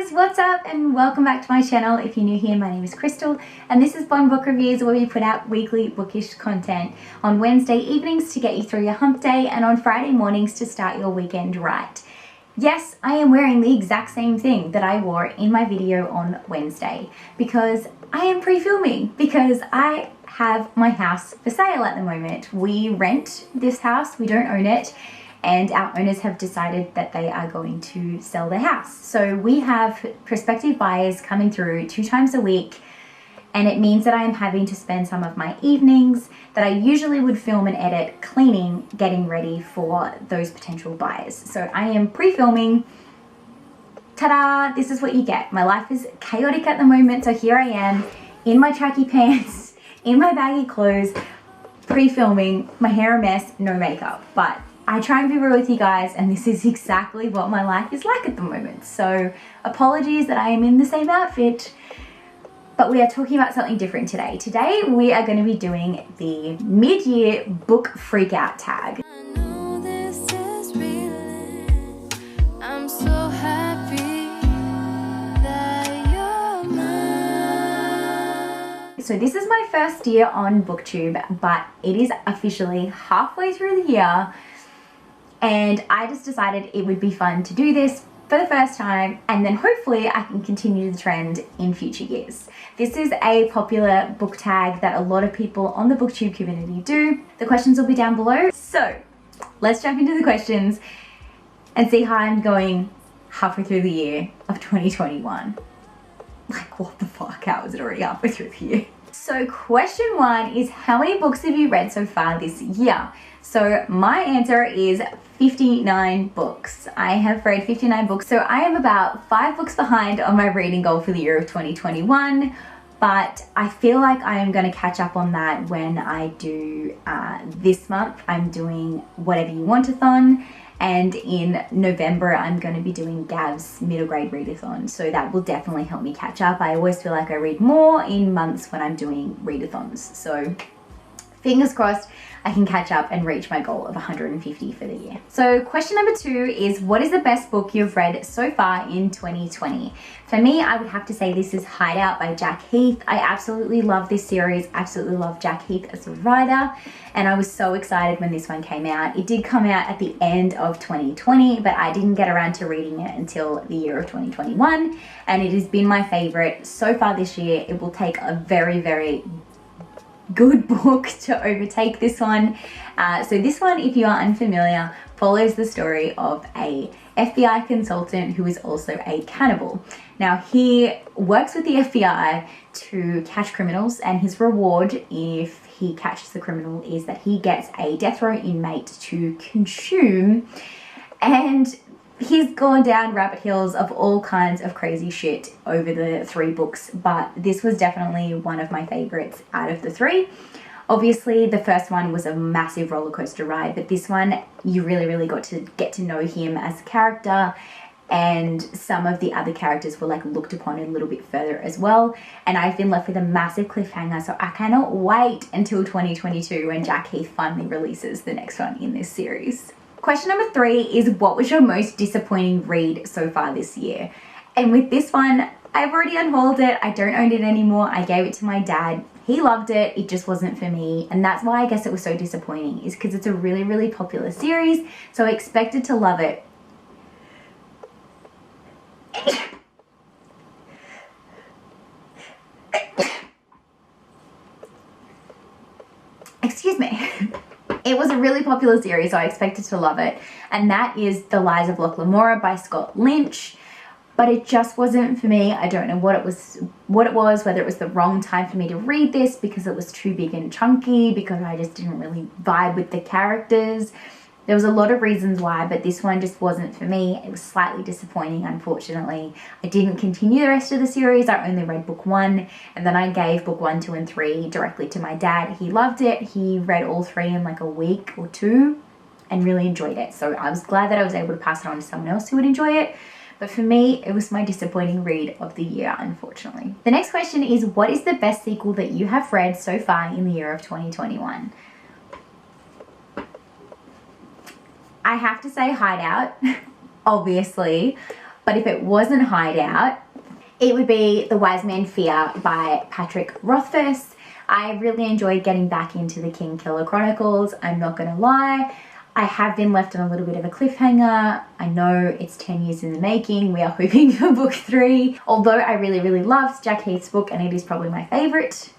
guys, what's up and welcome back to my channel. If you're new here, my name is Crystal and this is Bond Book Reviews, where we put out weekly bookish content on Wednesday evenings to get you through your hump day and on Friday mornings to start your weekend right. Yes, I am wearing the exact same thing that I wore in my video on Wednesday because I am pre-filming, because I have my house for sale at the moment. We rent this house, we don't own it, and our owners have decided that they are going to sell their house. So we have prospective buyers coming through 2 times a week, and it means that I am having to spend some of my evenings that I usually would film and edit cleaning, getting ready for those potential buyers. So I am pre-filming. Ta-da! This is what you get. My life is chaotic at the moment, so here I am in my tracky pants, in my baggy clothes, pre-filming, my hair a mess, no makeup. But I try and be real with you guys, and this is exactly what my life is like at the moment. So apologies that I am in the same outfit, but we are talking about something different today. Today we are going to be doing the mid-year book freakout tag. I'm so happy that you're mine. So this is my first year on BookTube, but it is officially halfway through the year. And I just decided it would be fun to do this for the first time, and then hopefully I can continue the trend in future years. This is a popular book tag that a lot of people on the BookTube community do. The questions will be down below. So let's jump into the questions and see how I'm going halfway through the year of 2021. Like, what the fuck? How is it already halfway through the year? So question 1 is, how many books have you read so far this year? So my answer is 59 books. I have read 59 books. So I am about 5 books behind on my reading goal for the year of 2021. But I feel like I am going to catch up on that when I do this month. I'm doing Whatever You Want-a-thon. And in November, I'm going to be doing Gav's middle grade readathon. So that will definitely help me catch up. I always feel like I read more in months when I'm doing readathons. So fingers crossed I can catch up and reach my goal of 150 for the year. So question number 2 is, what is the best book you've read so far in 2020? For me, I would have to say this is Hideout by Jack Heath. I absolutely love this series, absolutely love Jack Heath as a writer, and I was so excited when this one came out. It did come out at the end of 2020, but I didn't get around to reading it until the year of 2021, and it has been my favorite so far this year. It will take a very, very good book to overtake this one. So this one, if you are unfamiliar, follows the story of a FBI consultant who is also a cannibal. Now he works with the FBI to catch criminals, and his reward if he catches the criminal is that he gets a death row inmate to consume. And he's gone down rabbit hills of all kinds of crazy shit over the 3 books, but this was definitely one of my favorites out of the 3. Obviously, the first one was a massive roller coaster ride, but this one, you really got to get to know him as a character, and some of the other characters were like looked upon a little bit further as well. And I've been left with a massive cliffhanger, so I cannot wait until 2022 when Jack Heath finally releases the next one in this series. Question number 3 is, what was your most disappointing read so far this year? And with this one, I've already unhauled it. I don't own it anymore. I gave it to my dad. He loved it. It just wasn't for me. And that's why I guess it was so disappointing, is because it's a really popular series. So I expected to love it. Excuse me. It was a really popular series, so I expected to love it. And that is The Lies of Locke Lamora by Scott Lynch. But it just wasn't for me. I don't know what it was, whether it was the wrong time for me to read this because it was too big and chunky, because I just didn't really vibe with the characters. There was a lot of reasons why, but this one just wasn't for me. It was slightly disappointing, unfortunately. I didn't continue the rest of the series. I only read book 1, and then I gave book 1, 2, and 3 directly to my dad. He loved it. He read all 3 in like a week or 2 and really enjoyed it. So I was glad that I was able to pass it on to someone else who would enjoy it. But for me, it was my disappointing read of the year, unfortunately. The next question is, what is the best sequel that you have read so far in the year of 2021? I have to say Hideout, obviously. But if it wasn't Hideout, it would be The Wise Man Fear by Patrick Rothfuss. I really enjoyed getting back into the King Killer Chronicles, I'm not gonna lie. I have been left on a little bit of a cliffhanger. I know it's 10 years in the making. We are hoping for book 3. Although I really loved Jack Heath's book and it is probably my favorite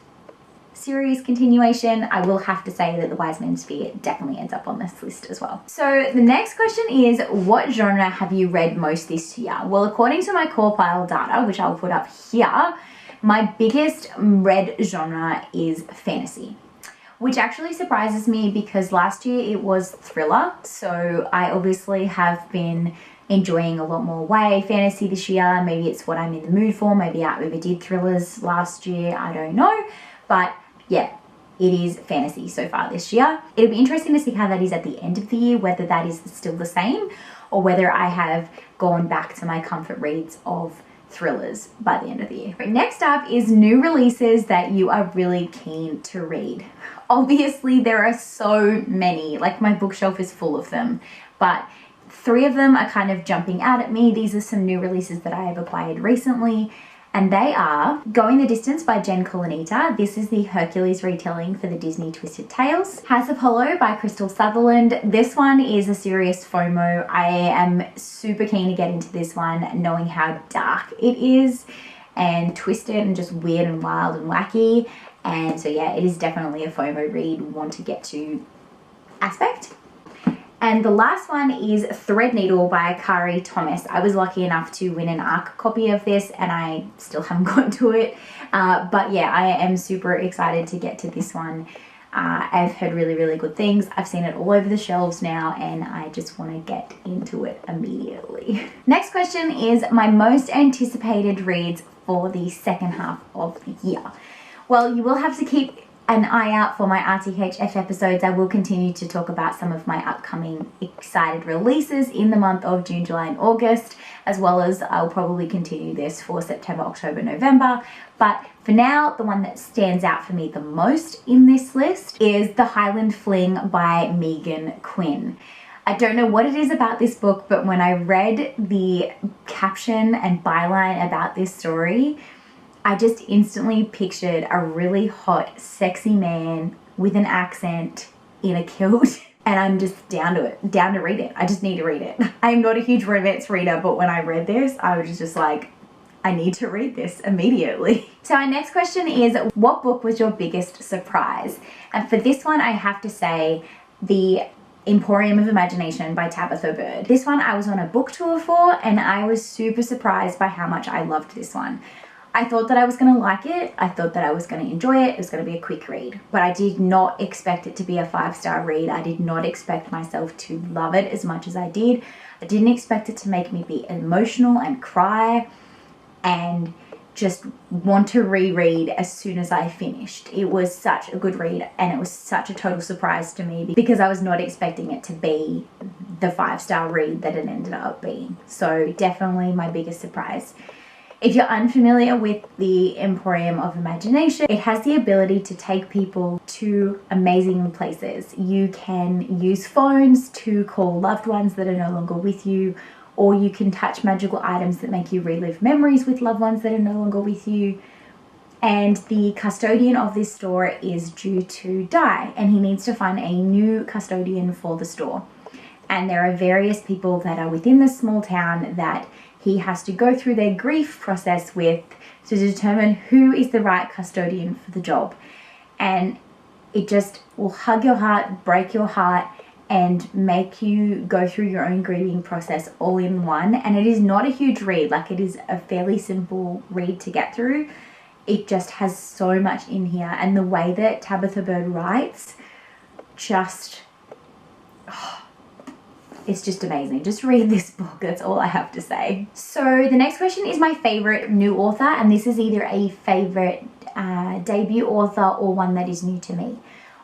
series continuation, I will have to say that The Wise Man's Fear definitely ends up on this list as well. So the next question is, what genre have you read most this year? Well, according to my core pile data, which I'll put up here, my biggest read genre is fantasy, which actually surprises me because last year it was thriller. So I obviously have been enjoying a lot more YA fantasy this year. Maybe it's what I'm in the mood for. Maybe I overdid thrillers last year. I don't know. But yeah, it is fantasy so far this year. It'll be interesting to see how that is at the end of the year, whether that is still the same or whether I have gone back to my comfort reads of thrillers by the end of the year. Next up is new releases that you are really keen to read. Obviously there are so many, like my bookshelf is full of them, but 3 of them are kind of jumping out at me. These are some new releases that I have acquired recently, and they are Going the Distance by Jen Colanita. This is the Hercules retelling for the Disney Twisted Tales. House of Hollow by Crystal Sutherland. This one is a serious FOMO. I am super keen to get into this one, knowing how dark it is and twisted and just weird and wild and wacky. And so yeah, it is definitely a FOMO read, want to get to aspect. And the last one is Threadneedle by Kari Thomas. I was lucky enough to win an ARC copy of this and I still haven't gotten to it. But yeah, I am super excited to get to this one. I've heard really good things. I've seen it all over the shelves now and I just want to get into it immediately. Next question is my most anticipated reads for the second half of the year. Well, you will have to keep an eye out for my RTHF episodes. I will continue to talk about some of my upcoming excited releases in the month of June, July and August, as well as I'll probably continue this for September, October, November. But for now, the one that stands out for me the most in this list is The Highland Fling by Megan Quinn. I don't know what it is about this book, but when I read the caption and byline about this story, I just instantly pictured a really hot, sexy man with an accent in a kilt, and I'm just down to it, down to read it. I just need to read it. I'm not a huge romance reader, but when I read this, I was just like, I need to read this immediately. So our next question is, what book was your biggest surprise? And for this one, I have to say The Emporium of Imagination by Tabitha Bird. This one I was on a book tour for, and I was super surprised by how much I loved this one. I thought that I was going to like it. I thought that I was going to enjoy it. It was going to be a quick read, but I did not expect it to be a 5-star read. I did not expect myself to love it as much as I did. I didn't expect it to make me be emotional and cry and just want to reread as soon as I finished. It was such a good read and it was such a total surprise to me because I was not expecting it to be the 5-star read that it ended up being. So definitely my biggest surprise. If you're unfamiliar with the Emporium of Imagination, it has the ability to take people to amazing places. You can use phones to call loved ones that are no longer with you, or you can touch magical items that make you relive memories with loved ones that are no longer with you. And the custodian of this store is due to die, and he needs to find a new custodian for the store. And there are various people that are within this small town that he has to go through their grief process with to determine who is the right custodian for the job. And it just will hug your heart, break your heart, and make you go through your own grieving process all in one. And it is not a huge read, like it is a fairly simple read to get through. It just has so much in here, and the way that Tabitha Bird writes just... it's just amazing. Just read this book, that's all I have to say. So the next question is my favorite new author, and this is either a favorite debut author or one that is new to me.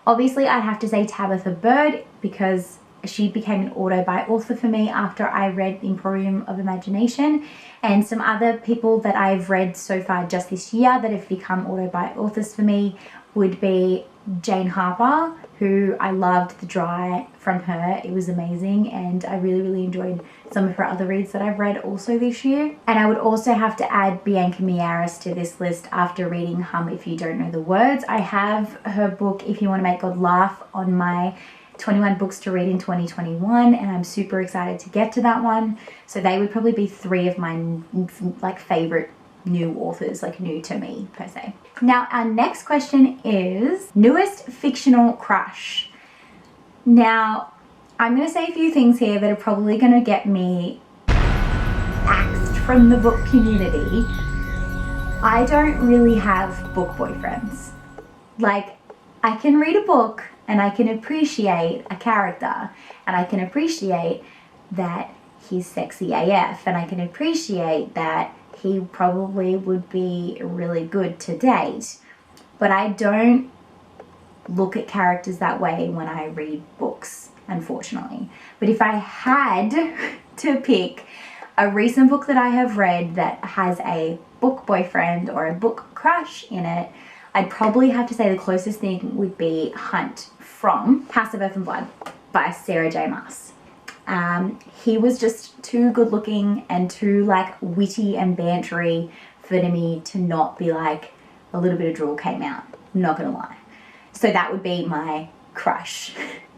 Obviously I'd have to say Tabitha Bird because she became an auto-buy author for me after I read The Emporium of Imagination, and some other people that I've read so far just this year that have become auto-buy authors for me would be Jane Harper, who I loved The Dry from her. It was amazing, and I really enjoyed some of her other reads that I've read also this year. And I would also have to add Bianca Miaris to this list after reading Hum If You Don't Know the Words. I have her book If You Want to Make God Laugh on my 21 books to read in 2021, and I'm super excited to get to that one. So they would probably be three of my like favorite new authors, like new to me per se. Now our next question is newest fictional crush. Now I'm going to say a few things here that are probably going to get me axed from the book community. I don't really have book boyfriends. Like, I can read a book and I can appreciate a character, and I can appreciate that he's sexy AF, and I can appreciate that he probably would be really good to date. But I don't look at characters that way when I read books, unfortunately. But if I had to pick a recent book that I have read that has a book boyfriend or a book crush in it, I'd probably have to say the closest thing would be Hunt from House of Earth and Blood by Sarah J. Maas. He was just too good looking and too like witty and bantery for me to not be like a little bit of drool came out, I'm not gonna lie. So that would be my crush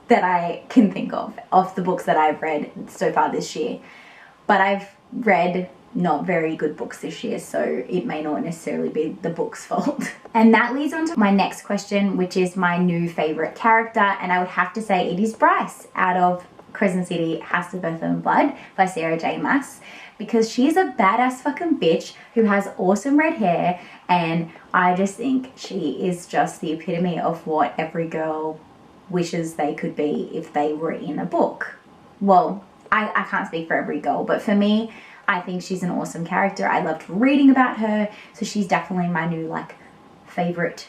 that I can think of the books that I've read so far this year. But I've read not very good books this year, so it may not necessarily be the book's fault. And that leads on to my next question, which is my new favorite character, and I would have to say it is Bryce out of Crescent City, House of Earth and Blood by Sarah J. Maas, because she's a badass fucking bitch who has awesome red hair, and I just think she is just the epitome of what every girl wishes they could be if they were in a book. Well, I can't speak for every girl, but for me, I think she's an awesome character. I loved reading about her, so she's definitely my new like favorite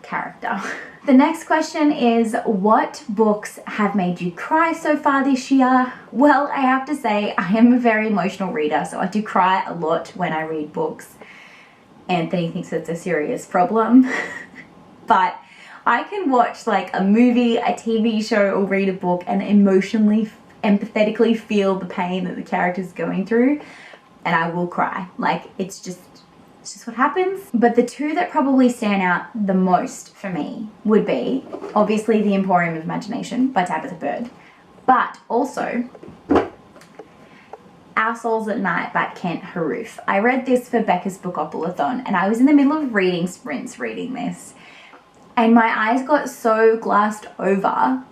character. The next question is, what books have made you cry so far this year? Well, I have to say I am a very emotional reader, so I do cry a lot when I read books. Anthony thinks it's a serious problem. But I can watch like a movie, a TV show, or read a book and empathetically feel the pain that the character's going through, and I will cry. Like, it's just what happens. But the two that probably stand out the most for me would be obviously The Emporium of Imagination by Tabitha Bird, but also Our Souls at Night by Kent Haruf. I read this for Becca's Bookopoly-thon, and I was in the middle of reading sprints reading this, and my eyes got so glassed over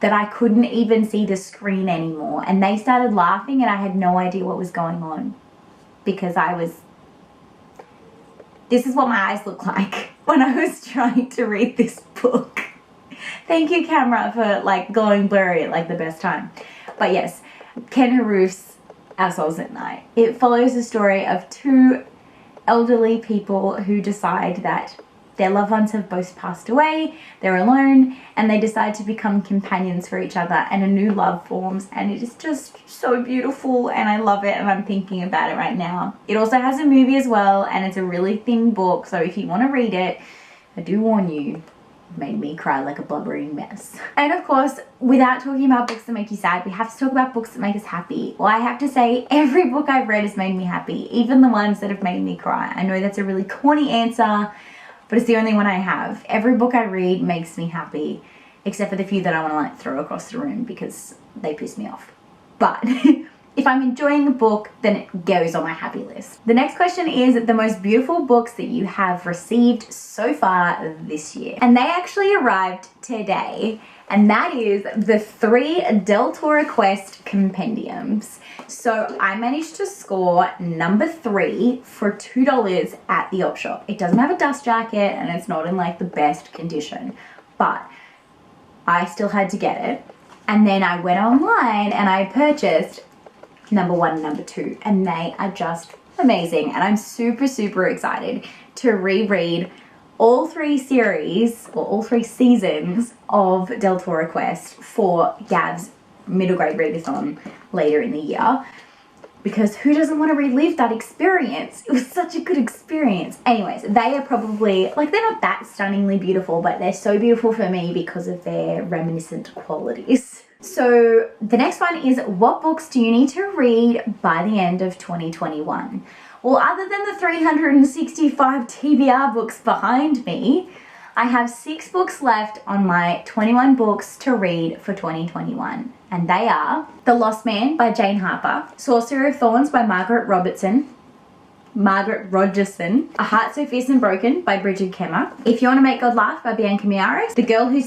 that I couldn't even see the screen anymore, and they started laughing and I had no idea what was going on, because this is what my eyes look like when I was trying to read this book. Thank you, camera, for like going blurry at like the best time. But yes, Ken Haruf's Our Souls at Night. It follows the story of two elderly people who decide that their loved ones have both passed away, they're alone, and they decide to become companions for each other, and a new love forms, and it is just so beautiful, and I love it, and I'm thinking about it right now. It also has a movie as well, and it's a really thin book, so if you want to read it, I do warn you, it made me cry like a blubbering mess. And of course, without talking about books that make you sad, we have to talk about books that make us happy. Well, I have to say, every book I've read has made me happy, even the ones that have made me cry. I know that's a really corny answer, but it's the only one I have. Every book I read makes me happy, except for the few that I want to like throw across the room because they piss me off. But if I'm enjoying the book, then it goes on my happy list. The next question is the most beautiful books that you have received so far this year. And they actually arrived today, and that is the 3 Del Toro Quest compendiums. So I managed to score number 3 for $2 at the op shop. It doesn't have a dust jacket and it's not in like the best condition, but I still had to get it. And then I went online and I purchased number 1 and number 2, and they are just amazing. And I'm super excited to reread all 3 series, or all 3 seasons of Del Toro Quest for Gav's middle grade readathon later in the year. because who doesn't want to relive that experience? It was such a good experience. Anyways, they are probably, like, they're not that stunningly beautiful, but they're so beautiful for me because of their reminiscent qualities. So the next one is, what books do you need to read by the end of 2021? Well, other than the 365 TBR books behind me, I have 6 books left on my 21 books to read for 2021. And they are The Lost Man by Jane Harper, Sorcerer of Thorns by Margaret Rogerson, A Heart So Fierce and Broken by Bridget Kemmer, If You Want to Make God Laugh by Bianca Miaris, The Girl Who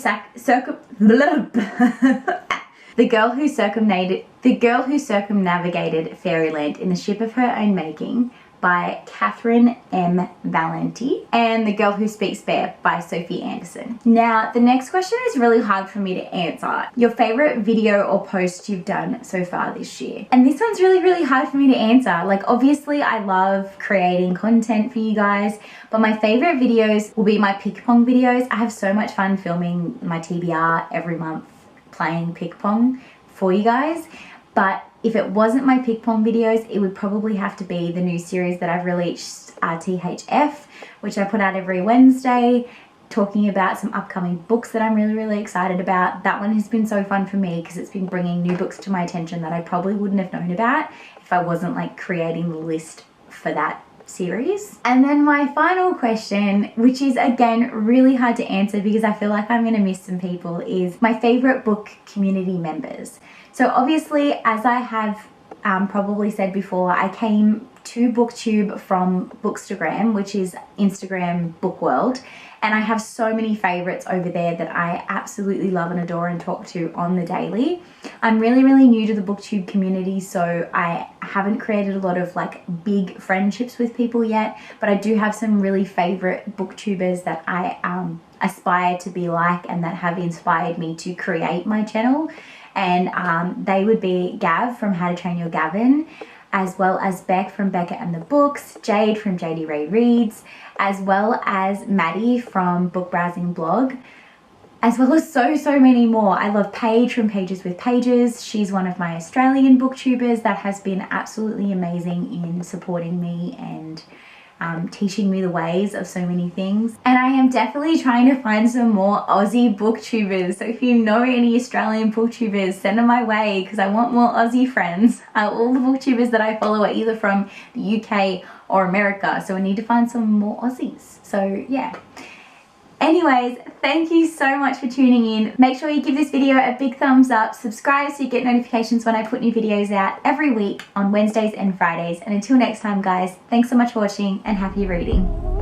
Circumnavigated Fairyland in the Ship of Her Own Making by Catherine M. Valenti, and The Girl Who Speaks Bear by Sophie Anderson. Now, the next question is really hard for me to answer. Your favorite video or post you've done so far this year. And this one's really, really hard for me to answer. Like, obviously I love creating content for you guys, but my favorite videos will be my pick pong videos. I have so much fun filming my TBR every month, playing pick pong for you guys. But if it wasn't my pick pong videos, it would probably have to be the new series that I've released, THF, which I put out every Wednesday, talking about some upcoming books that I'm really, really excited about. That one has been so fun for me because it's been bringing new books to my attention that I probably wouldn't have known about if I wasn't like creating the list for that series. And then my final question, which is again really hard to answer because I feel like I'm going to miss some people, is my favorite book community members. So obviously, as I have probably said before, I came to BookTube from Bookstagram, which is Instagram book world, and I have so many favorites over there that I absolutely love and adore and talk to on the daily. I'm really, really new to the BookTube community, so I haven't created a lot of like big friendships with people yet, but I do have some really favorite booktubers that I aspire to be like and that have inspired me to create my channel. And they would be Gav from How to Train Your Gavin, as well as Beck from Becca and the Books, Jade from JD Ray Reads, as well as Maddie from Book Browsing Blog, as well as so many more. I love Paige from Pages with Pages. She's one of my Australian booktubers that has been absolutely amazing in supporting me and teaching me the ways of so many things. And I am definitely trying to find some more Aussie booktubers. So if you know any Australian booktubers, send them my way because I want more Aussie friends. All the booktubers that I follow are either from the UK or America, so I need to find some more Aussies. So yeah. Anyways, thank you so much for tuning in. Make sure you give this video a big thumbs up, subscribe so you get notifications when I put new videos out every week on Wednesdays and Fridays. And until next time guys, thanks so much for watching and happy reading.